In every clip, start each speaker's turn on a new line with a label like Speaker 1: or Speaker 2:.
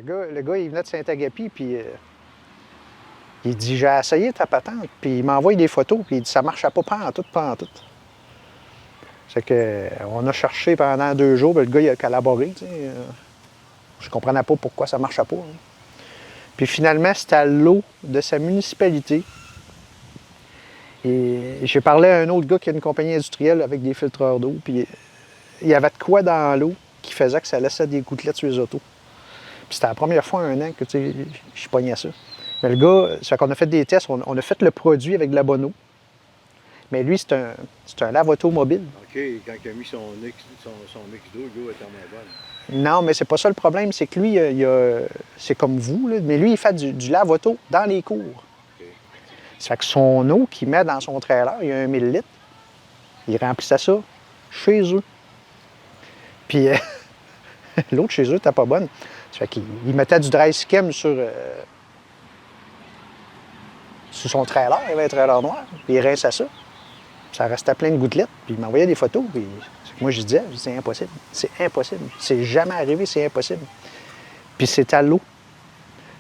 Speaker 1: Le gars, il venait de Saint-Agapi, puis il dit, j'ai essayé ta patente, puis il m'envoie des photos, puis il dit, ça marchait pas pantoute, pantoute. C'est que, on a cherché pendant 2 jours, puis le gars, il a collaboré, tu sais. Je comprenais pas pourquoi ça marchait pas. Hein. Puis finalement, c'était à l'eau de sa municipalité. Et j'ai parlé à un autre gars qui a une compagnie industrielle avec des filtreurs d'eau, puis il y avait de quoi dans l'eau qui faisait que ça laissait des gouttelettes sur les autos. Puis c'était la première fois en un an que je pognais ça. Mais le gars, ça fait qu'on a fait des tests, on a fait le produit avec de la bonne eau. Mais lui, c'est un lave-auto mobile.
Speaker 2: OK, quand il a mis son mix d'eau, l'eau était moins bonne.
Speaker 1: Non, mais c'est pas ça le problème, c'est que lui, c'est comme vous, là, mais lui, il fait du lave-auto dans les cours.
Speaker 2: Okay.
Speaker 1: Ça fait que son eau qu'il met dans son trailer, il y a 1 000 litres, il remplissait ça chez eux. Puis l'eau de chez eux n'était pas bonne. Ça fait qu'il mettait du dry skim sur son trailer, il avait un trailer noir, puis il rinçait ça. Ça restait plein de gouttelettes, puis il m'envoyait des photos, puis moi je disais, c'est impossible, c'est impossible, c'est jamais arrivé, c'est impossible. Puis c'est à l'eau.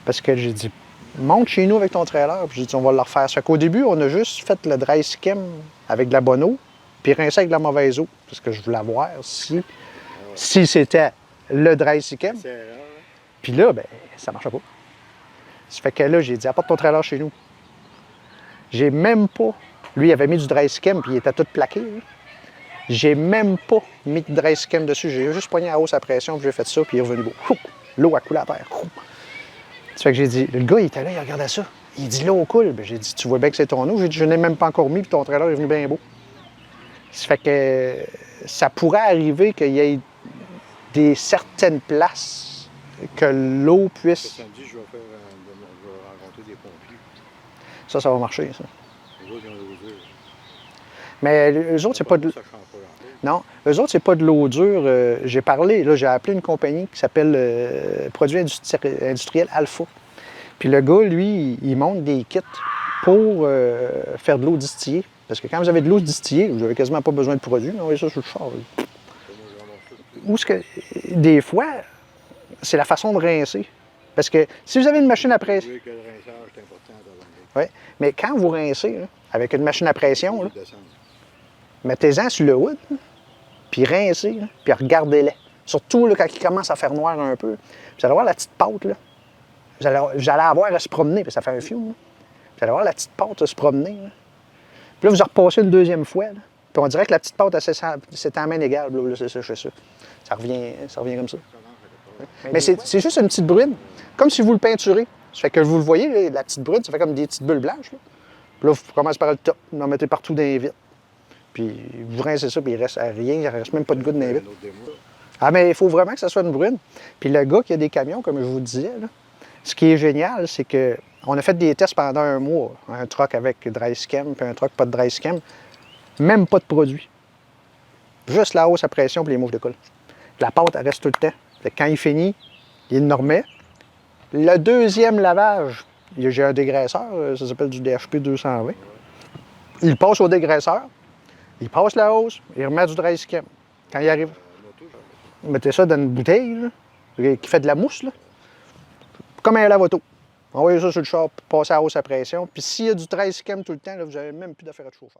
Speaker 1: Parce que j'ai dit, monte chez nous avec ton trailer, puis j'ai dit, on va le refaire. Ça fait qu'au début, on a juste fait le dry skim avec de la bonne eau, puis rincé avec de la mauvaise eau, parce que je voulais voir si c'était le dry skim. Puis là, ben, ça marchait pas. Ça fait que là, j'ai dit, apporte ton trailer chez nous. J'ai même pas. Lui, il avait mis du dry skim, puis il était tout plaqué. Hein. J'ai même pas mis de dry skim dessus. J'ai juste poigné à hausse à pression, puis j'ai fait ça, puis il est revenu beau. L'eau a coulé à terre. Ça fait que j'ai dit, le gars, il était là, il regardait ça. Il dit, l'eau coule. Ben, j'ai dit, tu vois bien que c'est ton eau. J'ai dit, je n'ai même pas encore mis, puis ton trailer est venu bien beau. Ça fait que ça pourrait arriver qu'il y ait certaines places que l'eau puisse.
Speaker 2: Samedi, je vais rencontrer des pompiers.
Speaker 1: Ça va marcher, ça.
Speaker 2: Les autres, ils ont l'eau dure.
Speaker 1: Mais eux autres, c'est pas de. Non, eux autres, c'est pas de l'eau dure. J'ai parlé, là, j'ai appelé une compagnie qui s'appelle Produits industriels Alpha. Puis le gars, lui, il monte des kits pour faire de l'eau distillée. Parce que quand vous avez de l'eau distillée, vous n'avez quasiment pas besoin de produits. On va ça sur le char. Ou ce que, des fois, c'est la façon de rincer. Parce que si vous avez une machine à pression.
Speaker 2: Oui, que le rinçage, c'est important.
Speaker 1: Oui, mais quand vous rincez, là, avec une machine à pression, là, mettez-en sur le hood, puis rincez, là, puis regardez-les. Surtout là, quand il commence à faire noir un peu. Vous allez voir la petite pâte, là. Vous allez avoir à se promener, parce que ça fait un fiume. Là. Vous allez voir la petite pâte à se promener. Là. Puis là, vous en repassez une deuxième fois. Là. Puis on dirait que la petite pâte, c'est en main égale. Là, c'est ça, je fais ça. Ça revient comme ça. Mais c'est juste une petite brune. Comme si vous le peinturez. Ça fait que vous le voyez, là, la petite brune, ça fait comme des petites bulles blanches. Là, puis là vous commencez par le top. Vous en mettez partout dans les vitres. Puis vous rincez ça, puis il reste rien. Il ne reste même pas de goutte dans les vitres. Ah, mais il faut vraiment que ça soit une brune. Puis le gars qui a des camions, comme je vous disais, là, ce qui est génial, c'est qu'on a fait des tests pendant 1 mois. Un truck avec dry skim, puis un truck pas de dry skim. Même pas de produit. Juste la hausse à pression puis les mouches de colle. La pâte, elle reste tout le temps. Fait que quand il finit, il le remet. Le deuxième lavage, j'ai un dégraisseur, ça s'appelle du DHP 220. Il passe au dégraisseur, il passe la hausse, il remet du dry skim. Quand il arrive, mettez ça dans une bouteille là, qui fait de la mousse, là, comme un lave-auto. Envoyez ça sur le char, passez à hausse à pression. Puis s'il y a du dry skim tout le temps, là, vous n'avez même plus d'affaire à chauffer.